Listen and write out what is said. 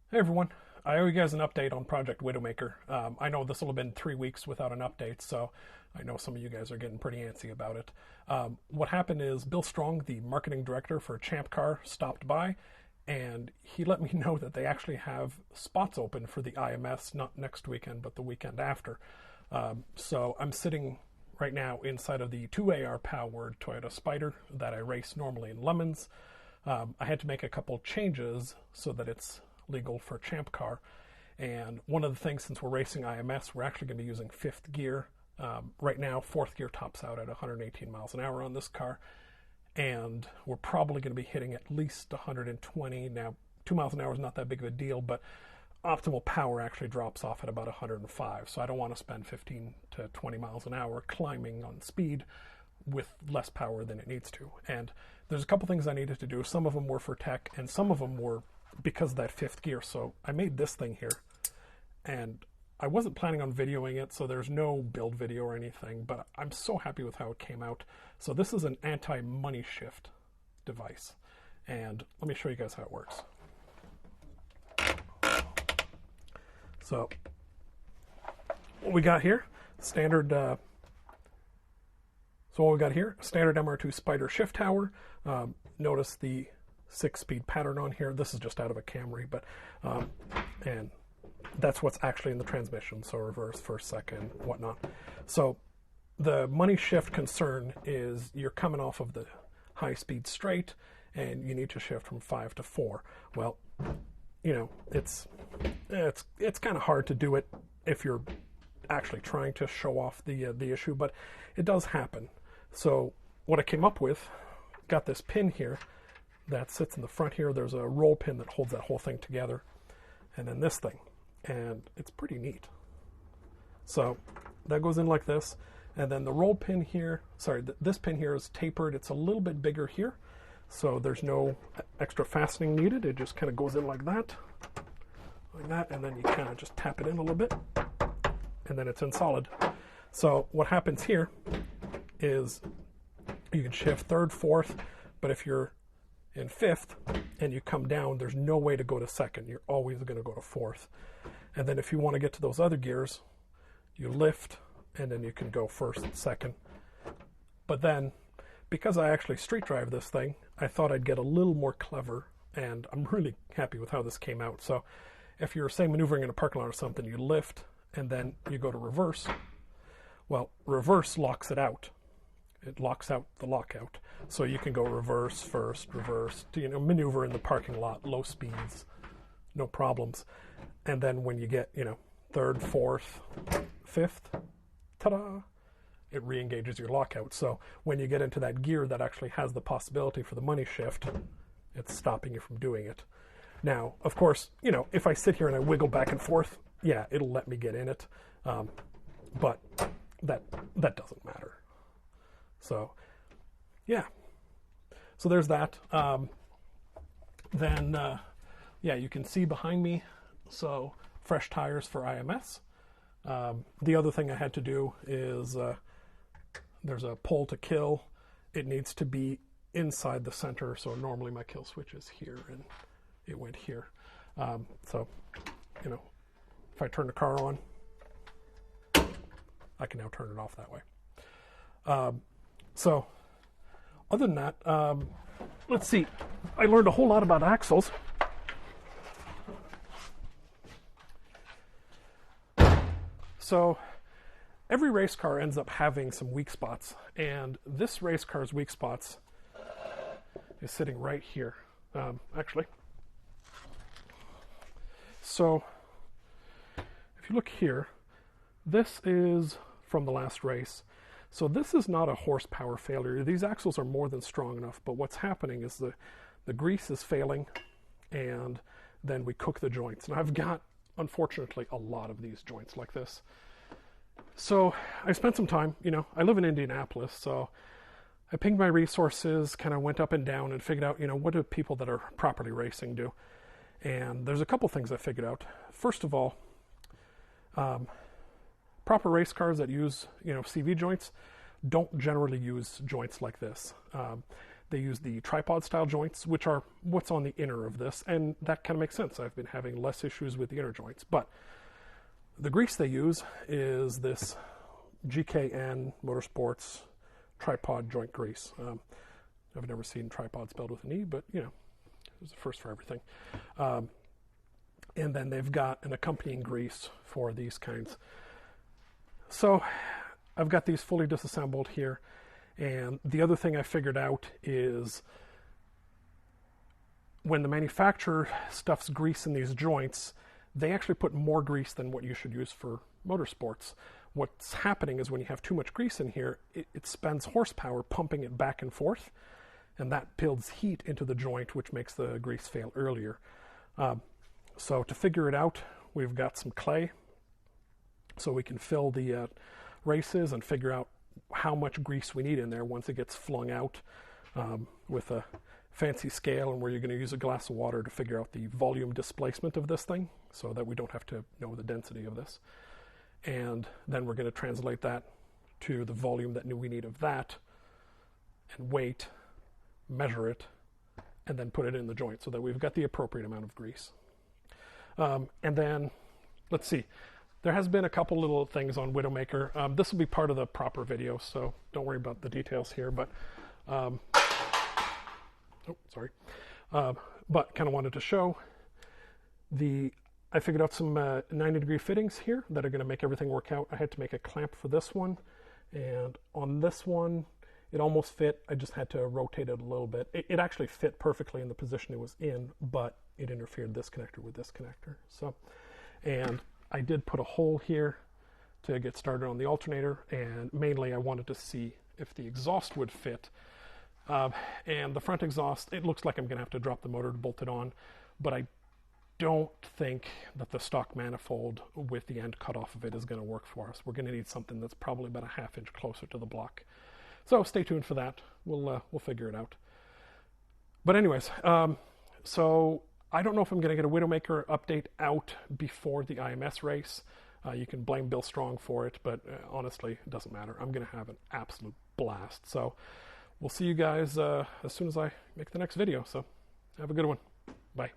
Hey everyone, I owe you guys an update on Project Widowmaker. I know this will have been 3 weeks without an update, so I know some of you guys are getting pretty antsy about it. What happened is Bill Strong, the marketing director for Champ Car, stopped by and he let me know that they actually have spots open for the IMS, not next weekend, but the weekend after. So I'm sitting right now inside of the 2AR powered Toyota Spider that I race normally in Lemons. I had to make a couple changes so that it's legal for Champ Car. And one of the things, since we're racing IMS, we're actually going to be using fifth gear. Right now, fourth gear tops out at 118 miles an hour on this car. And we're probably going to be hitting at least 120. Now, 2 miles an hour is not that big of a deal, but optimal power actually drops off at about 105. So I don't want to spend 15 to 20 miles an hour climbing on speed with less power than it needs to. And there's a couple things I needed to do. Some of them were for tech, and some of them were because of that fifth gear. So I made this thing here, and I wasn't planning on videoing it, so there's no build video or anything, but I'm so happy with how it came out. So this is an anti-money shift device, and let me show you guys how it works. So what we got here, standard MR2 Spider shift tower. Notice the 6-speed pattern on here. This is just out of a Camry, but and that's what's actually in the transmission. So reverse, first, second, whatnot. So the money shift concern is you're coming off of the high-speed straight, and you need to shift from 5 to 4. Well, you know, it's kind of hard to do it if you're actually trying to show off the issue, but it does happen. So what I came up with, got this pin here that sits in the front here. There's a roll pin that holds that whole thing together, and then this thing, and it's pretty neat. So that goes in like this, and then the roll pin here, this pin here is tapered. It's a little bit bigger here, so there's no extra fastening needed. It just kind of goes in like that, and then you kind of just tap it in a little bit, and then it's in solid. So what happens here is you can shift third, fourth, but if you're in fifth and you come down, there's no way to go to second. You're always going to go to fourth. And then if you want to get to those other gears, you lift, and then you can go first, second. But then, because I actually street drive this thing, I thought I'd get a little more clever, and I'm really happy with how this came out. So if you're, say, maneuvering in a parking lot or something, you lift, and then you go to reverse. Well, reverse locks it out. It locks out the lockout. So you can go reverse, first, reverse, to, maneuver in the parking lot, low speeds, no problems. And then when you get, third, fourth, fifth, ta-da, it re-engages your lockout. So when you get into that gear that actually has the possibility for the money shift, it's stopping you from doing it. Now, of course, if I sit here and I wiggle back and forth, yeah, it'll let me get in it. But that doesn't matter. So, yeah. So there's that. Then, you can see behind me, so fresh tires for IMS. The other thing I had to do is there's a pull to kill. It needs to be inside the center, so normally my kill switch is here, and it went here. So, if I turn the car on, I can now turn it off that way. So, other than that, let's see. I learned a whole lot about axles. So, every race car ends up having some weak spots, and this race car's weak spots is sitting right here, actually. So, if you look here, this is from the last race. So this is not a horsepower failure. These axles are more than strong enough, but what's happening is the grease is failing, and then we cook the joints. And I've got, unfortunately, a lot of these joints like this. So I spent some time, I live in Indianapolis, so I pinged my resources, kind of went up and down and figured out, what do people that are properly racing do? And there's a couple things I figured out. First of all, proper race cars that use, CV joints don't generally use joints like this. They use the tripod style joints, which are what's on the inner of this, and that kind of makes sense. I've been having less issues with the inner joints. But the grease they use is this GKN Motorsports tripod joint grease. I've never seen tripod spelled with an E, but you know, it's a first for everything. And then they've got an accompanying grease for these kinds. So I've got these fully disassembled here. And the other thing I figured out is when the manufacturer stuffs grease in these joints, they actually put more grease than what you should use for motorsports. What's happening is when you have too much grease in here, it spends horsepower pumping it back and forth, and that builds heat into the joint, which makes the grease fail earlier. So to figure it out, we've got some clay, so we can fill the races and figure out how much grease we need in there once it gets flung out with a fancy scale, and where you're going to use a glass of water to figure out the volume displacement of this thing so that we don't have to know the density of this. And then we're going to translate that to the volume that we need of that and weight, measure it, and then put it in the joint so that we've got the appropriate amount of grease. And then, let's see. There has been a couple little things on Widowmaker. This will be part of the proper video, so don't worry about the details here. But, but kind of wanted to show I figured out some 90-degree fittings here that are going to make everything work out. I had to make a clamp for this one, and on this one, it almost fit. I just had to rotate it a little bit. It actually fit perfectly in the position it was in, but it interfered this connector with this connector. So, and I did put a hole here to get started on the alternator, and mainly I wanted to see if the exhaust would fit. And the front exhaust, it looks like I'm going to have to drop the motor to bolt it on, but I don't think that the stock manifold with the end cut off of it is going to work for us. We're going to need something that's probably about a ½ inch closer to the block. So stay tuned for that. We'll figure it out. But anyways, so I don't know if I'm going to get a Widowmaker update out before the IMS race. You can blame Bill Strong for it, but honestly, it doesn't matter. I'm going to have an absolute blast. So we'll see you guys as soon as I make the next video. So have a good one. Bye.